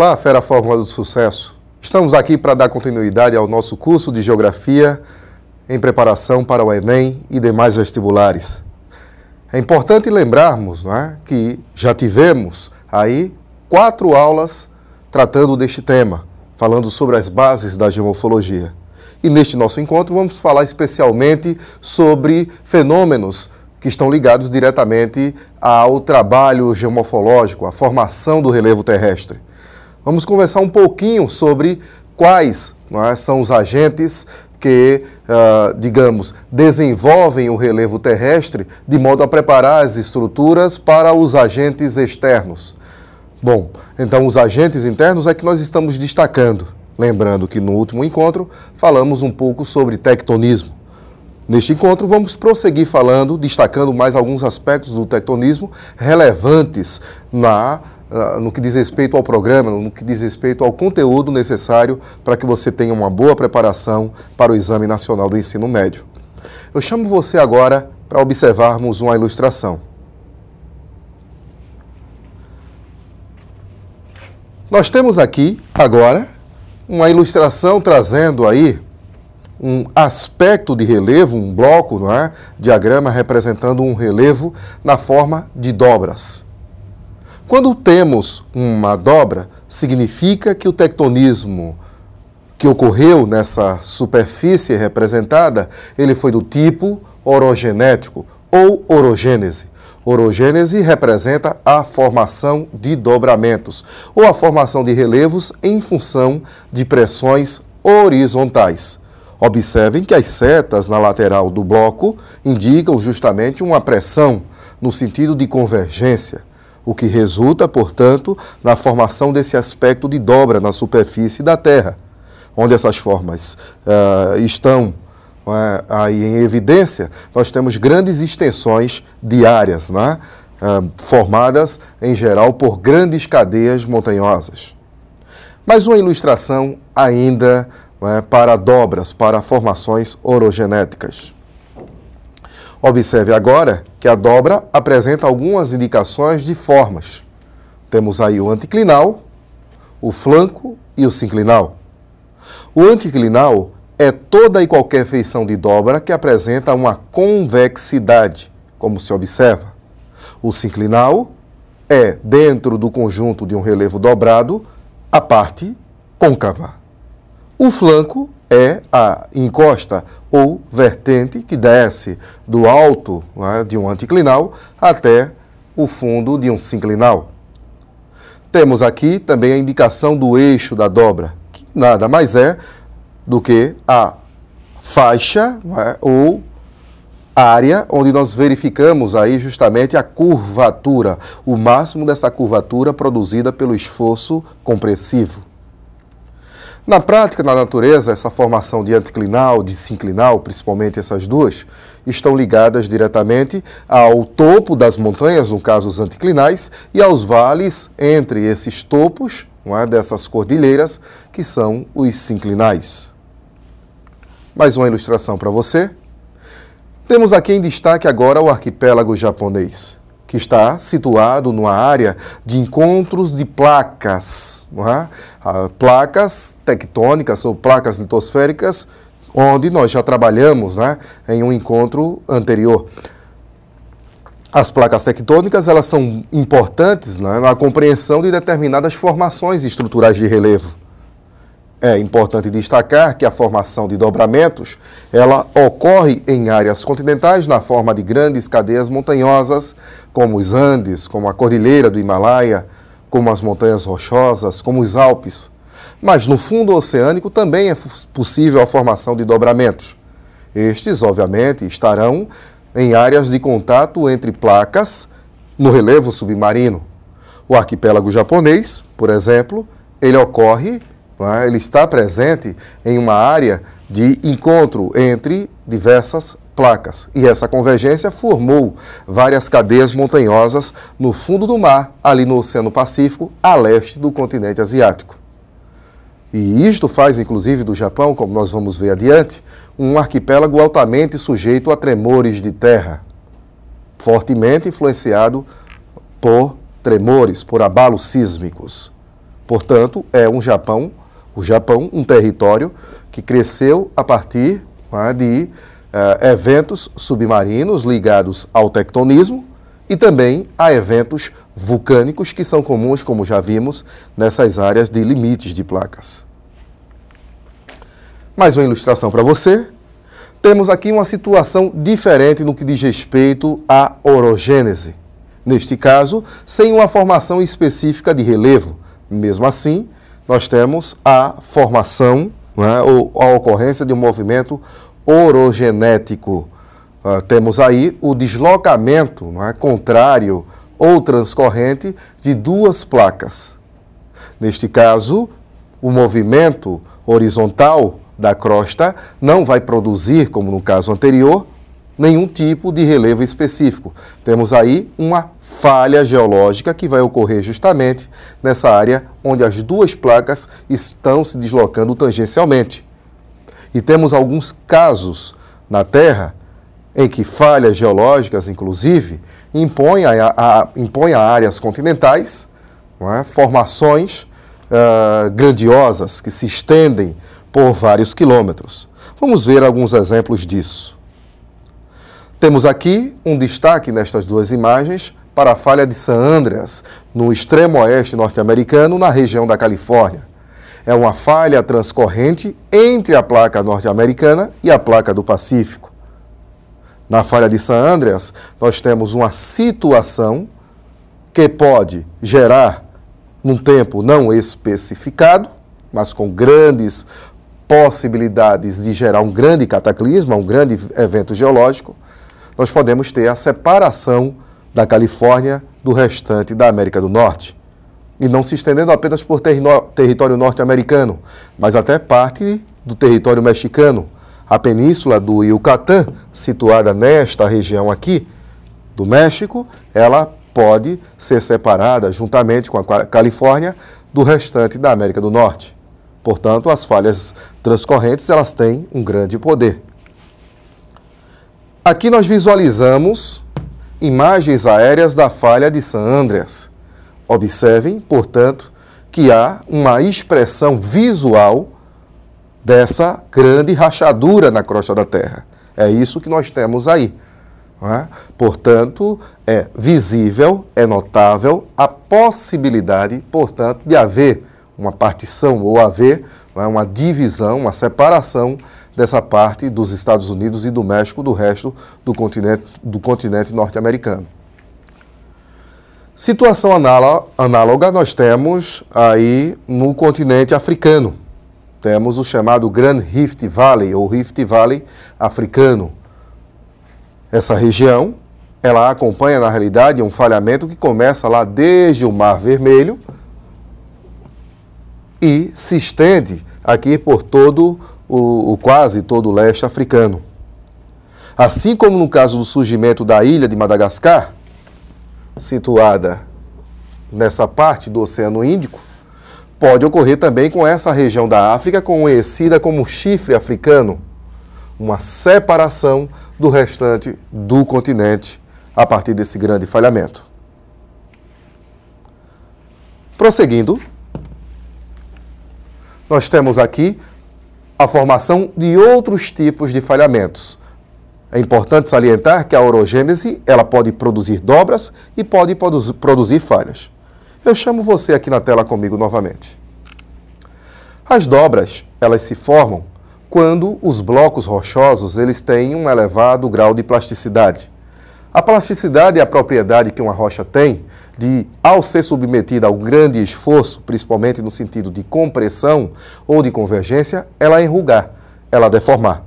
Olá, Fera Fórmula do Sucesso. Estamos aqui para dar continuidade ao nosso curso de Geografia em preparação para o Enem e demais vestibulares. É importante lembrarmos, que já tivemos aí 4 aulas tratando deste tema, falando sobre as bases da geomorfologia. E neste nosso encontro vamos falar especialmente sobre fenômenos que estão ligados diretamente ao trabalho geomorfológico, à formação do relevo terrestre. Vamos conversar um pouquinho sobre quais são os agentes que, desenvolvem o relevo terrestre de modo a preparar as estruturas para os agentes externos. Bom, então os agentes internos é que nós estamos destacando. Lembrando que no último encontro falamos um pouco sobre tectonismo. Neste encontro vamos prosseguir falando, destacando mais alguns aspectos do tectonismo relevantes no que diz respeito ao programa, no que diz respeito ao conteúdo necessário para que você tenha uma boa preparação para o Exame Nacional do Ensino Médio. Eu chamo você agora para observarmos uma ilustração. Nós temos aqui, agora, uma ilustração trazendo aí um aspecto de relevo, um bloco, diagrama representando um relevo na forma de dobras. Quando temos uma dobra, significa que o tectonismo que ocorreu nessa superfície representada, ele foi do tipo orogenético ou orogênese. Orogênese representa a formação de dobramentos ou a formação de relevos em função de pressões horizontais. Observem que as setas na lateral do bloco indicam justamente uma pressão no sentido de convergência, o que resulta, portanto, na formação desse aspecto de dobra na superfície da Terra, onde essas formas estão aí em evidência. Nós temos grandes extensões de áreas, formadas, em geral, por grandes cadeias montanhosas. Mais uma ilustração ainda para dobras, para formações orogenéticas. Observe agora que a dobra apresenta algumas indicações de formas. Temos aí o anticlinal, o flanco e o sinclinal. O anticlinal é toda e qualquer feição de dobra que apresenta uma convexidade, como se observa. O sinclinal é, dentro do conjunto de um relevo dobrado, a parte côncava. O flanco é a encosta ou vertente que desce do alto de um anticlinal até o fundo de um sinclinal. Temos aqui também a indicação do eixo da dobra, que nada mais é do que a faixa ou área onde nós verificamos aí justamente a curvatura, o máximo dessa curvatura produzida pelo esforço compressivo. Na prática, na natureza, essa formação de anticlinal, de sinclinal, principalmente essas duas, estão ligadas diretamente ao topo das montanhas, no caso os anticlinais, e aos vales entre esses topos, dessas cordilheiras, que são os sinclinais. Mais uma ilustração para você. Temos aqui em destaque agora o arquipélago japonês, que está situado numa área de encontros de placas, placas tectônicas ou placas litosféricas, onde nós já trabalhamos em um encontro anterior. As placas tectônicas elas são importantes na compreensão de determinadas formações estruturais de relevo. É importante destacar que a formação de dobramentos, ela ocorre em áreas continentais na forma de grandes cadeias montanhosas, como os Andes, como a Cordilheira do Himalaia, como as Montanhas Rochosas, como os Alpes. Mas no fundo oceânico também é possível a formação de dobramentos. Estes, obviamente, estarão em áreas de contato entre placas no relevo submarino. O arquipélago japonês, por exemplo, ele ocorre, ele está presente em uma área de encontro entre diversas placas. E essa convergência formou várias cadeias montanhosas no fundo do mar, ali no Oceano Pacífico, a leste do continente asiático. E isto faz, inclusive, do Japão, como nós vamos ver adiante, um arquipélago altamente sujeito a tremores de terra, fortemente influenciado por tremores, por abalos sísmicos. Portanto, é o Japão, um território que cresceu a partir de eventos submarinos ligados ao tectonismo e também a eventos vulcânicos que são comuns, como já vimos, nessas áreas de limites de placas. Mais uma ilustração para você. Temos aqui uma situação diferente no que diz respeito à orogênese. Neste caso, sem uma formação específica de relevo. Mesmo assim, nós temos a formação, ou a ocorrência de um movimento orogenético. Temos aí o deslocamento contrário ou transcorrente de duas placas. Neste caso, o movimento horizontal da crosta não vai produzir, como no caso anterior, nenhum tipo de relevo específico. Temos aí uma falha geológica que vai ocorrer justamente nessa área onde as duas placas estão se deslocando tangencialmente. E temos alguns casos na Terra em que falhas geológicas, inclusive, impõem a áreas continentais, formações grandiosas que se estendem por vários quilômetros. Vamos ver alguns exemplos disso. Temos aqui um destaque nestas duas imagens para a falha de San Andreas, no extremo oeste norte-americano, na região da Califórnia. É uma falha transcorrente entre a placa norte-americana e a placa do Pacífico. Na falha de San Andreas, nós temos uma situação que pode gerar, num tempo não especificado, mas com grandes possibilidades de gerar um grande cataclisma, um grande evento geológico, nós podemos ter a separação da Califórnia do restante da América do Norte. E não se estendendo apenas por território norte-americano, mas até parte do território mexicano. A península do Yucatán, situada nesta região aqui do México, ela pode ser separada juntamente com a Califórnia do restante da América do Norte. Portanto, as falhas transcorrentes, elas têm um grande poder. Aqui nós visualizamos imagens aéreas da falha de San Andreas. Observem, portanto, que há uma expressão visual dessa grande rachadura na crosta da Terra. É isso que nós temos aí. Portanto, é visível, é notável a possibilidade, portanto, de haver uma partição ou haver uma divisão, uma separação dessa parte dos Estados Unidos e do México do resto do continente norte-americano. Situação análoga nós temos aí no continente africano. Temos o chamado Grand Rift Valley, ou Rift Valley africano. Essa região, ela acompanha, na realidade, um falhamento que começa lá desde o Mar Vermelho e se estende aqui por quase todo o leste africano. Assim como no caso do surgimento da ilha de Madagascar, situada nessa parte do Oceano Índico, pode ocorrer também com essa região da África, conhecida como chifre africano, uma separação do restante do continente a partir desse grande falhamento. Prosseguindo, nós temos aqui a formação de outros tipos de falhamentos. É importante salientar que a orogênese ela pode produzir dobras e pode produzir falhas. Eu chamo você aqui na tela comigo novamente. As dobras, elas se formam quando os blocos rochosos eles têm um elevado grau de plasticidade. A plasticidade é a propriedade que uma rocha tem de, ao ser submetida a um grande esforço, principalmente no sentido de compressão ou de convergência, ela enrugar, ela deformar.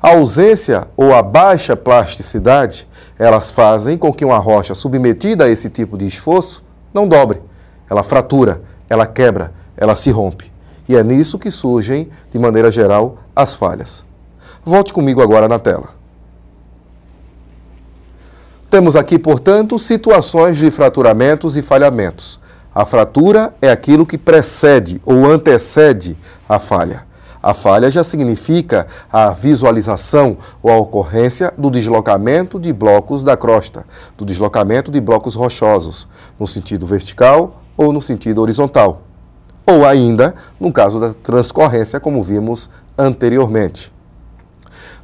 A ausência ou a baixa plasticidade, elas fazem com que uma rocha submetida a esse tipo de esforço não dobre. Ela fratura, ela quebra, ela se rompe. E é nisso que surgem, de maneira geral, as falhas. Volte comigo agora na tela. Temos aqui, portanto, situações de fraturamentos e falhamentos. A fratura é aquilo que precede ou antecede a falha. A falha já significa a visualização ou a ocorrência do deslocamento de blocos da crosta, do deslocamento de blocos rochosos, no sentido vertical ou no sentido horizontal. ou ainda no caso da transcorrência, como vimos anteriormente.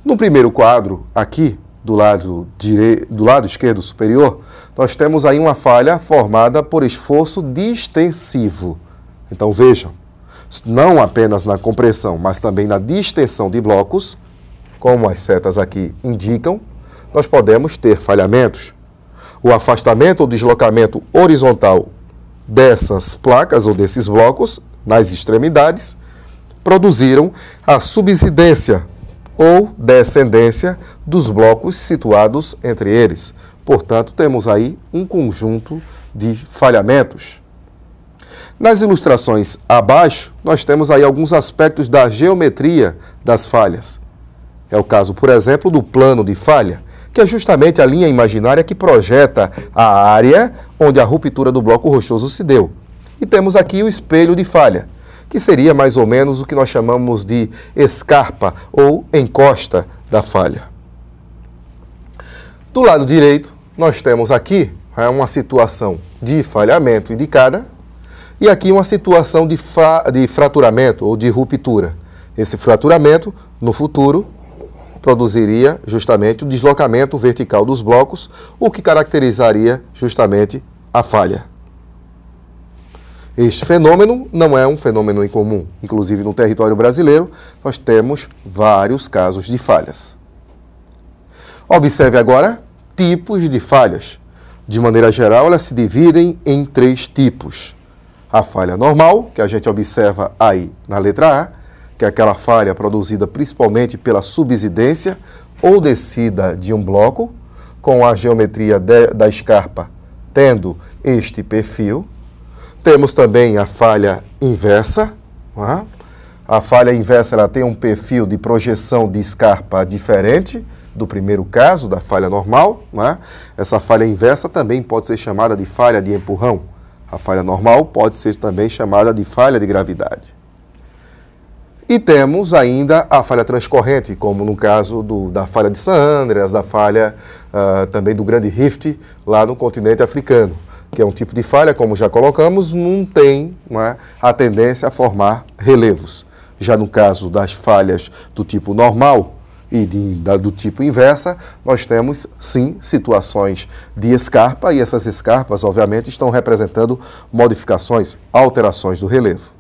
No primeiro quadro, aqui, do lado esquerdo superior, nós temos aí uma falha formada por esforço distensivo. Então vejam, não apenas na compressão, mas também na distensão de blocos, como as setas aqui indicam, nós podemos ter falhamentos. O afastamento ou deslocamento horizontal dessas placas ou desses blocos, nas extremidades, produziram a subsidência ou descendência dos blocos situados entre eles. Portanto, temos aí um conjunto de falhamentos. Nas ilustrações abaixo, nós temos aí alguns aspectos da geometria das falhas. É o caso, por exemplo, do plano de falha, que é justamente a linha imaginária que projeta a área onde a ruptura do bloco rochoso se deu. E temos aqui o espelho de falha, que seria mais ou menos o que nós chamamos de escarpa ou encosta da falha. Do lado direito, nós temos aqui uma situação de falhamento indicada e aqui uma situação de fraturamento ou de ruptura. Esse fraturamento, no futuro, produziria justamente o deslocamento vertical dos blocos, o que caracterizaria justamente a falha. Este fenômeno não é um fenômeno incomum. Inclusive, no território brasileiro, nós temos vários casos de falhas. Observe agora tipos de falhas. De maneira geral, elas se dividem em 3 tipos. A falha normal, que a gente observa aí na letra A, que é aquela falha produzida principalmente pela subsidência ou descida de um bloco, com a geometria da escarpa tendo este perfil. Temos também a falha inversa. A falha inversa ela tem um perfil de projeção de escarpa diferente do primeiro caso, da falha normal. Essa falha inversa também pode ser chamada de falha de empurrão. A falha normal pode ser também chamada de falha de gravidade. E temos ainda a falha transcorrente, como no caso da falha de San Andreas, da falha também do Grande Rift, lá no continente africano, que é um tipo de falha, como já colocamos, não tem a tendência a formar relevos. Já no caso das falhas do tipo normal e do tipo inversa, nós temos, sim, situações de escarpa, e essas escarpas, obviamente, estão representando modificações, alterações do relevo.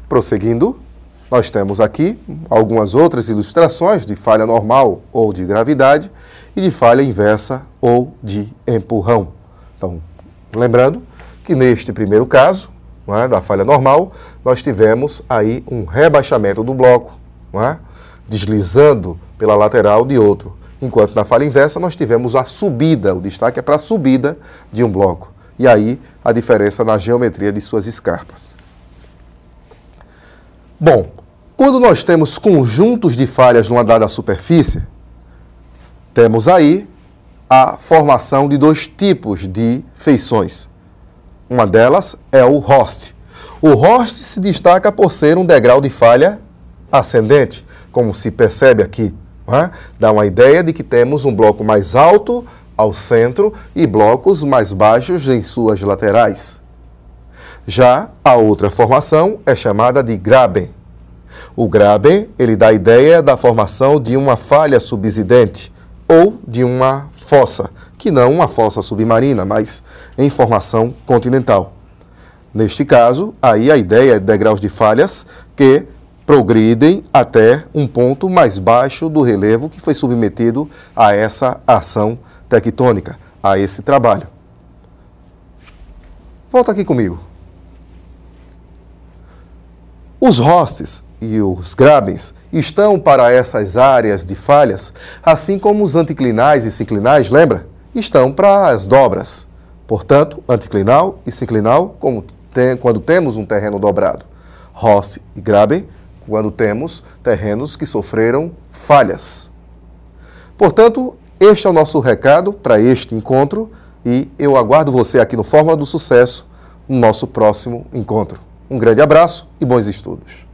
Prosseguindo, nós temos aqui algumas outras ilustrações de falha normal ou de gravidade e de falha inversa ou de empurrão. Então, lembrando que neste primeiro caso, da falha normal, nós tivemos aí um rebaixamento do bloco, deslizando pela lateral de outro. Enquanto na falha inversa nós tivemos a subida, o destaque é para a subida de um bloco. E aí a diferença na geometria de suas escarpas. Bom, quando nós temos conjuntos de falhas numa dada superfície, temos aí a formação de 2 tipos de feições. Uma delas é o Horst. O Horst se destaca por ser um degrau de falha ascendente, como se percebe aqui. Dá uma ideia de que temos um bloco mais alto ao centro e blocos mais baixos em suas laterais. Já a outra formação é chamada de Graben. O Graben, ele dá a ideia da formação de uma falha subsidente ou de uma fossa, que não uma fossa submarina, mas em formação continental. Neste caso, aí a ideia é de degraus de falhas que progridem até um ponto mais baixo do relevo que foi submetido a essa ação tectônica, a esse trabalho. Volta aqui comigo. Os Horsts e os Grabens estão para essas áreas de falhas, assim como os anticlinais e sinclinais, lembra? Estão para as dobras. Portanto, anticlinal e sinclinal, quando temos um terreno dobrado. Horst e Graben, quando temos terrenos que sofreram falhas. Portanto, este é o nosso recado para este encontro e eu aguardo você aqui no Fórmula do Sucesso, no nosso próximo encontro. Um grande abraço e bons estudos.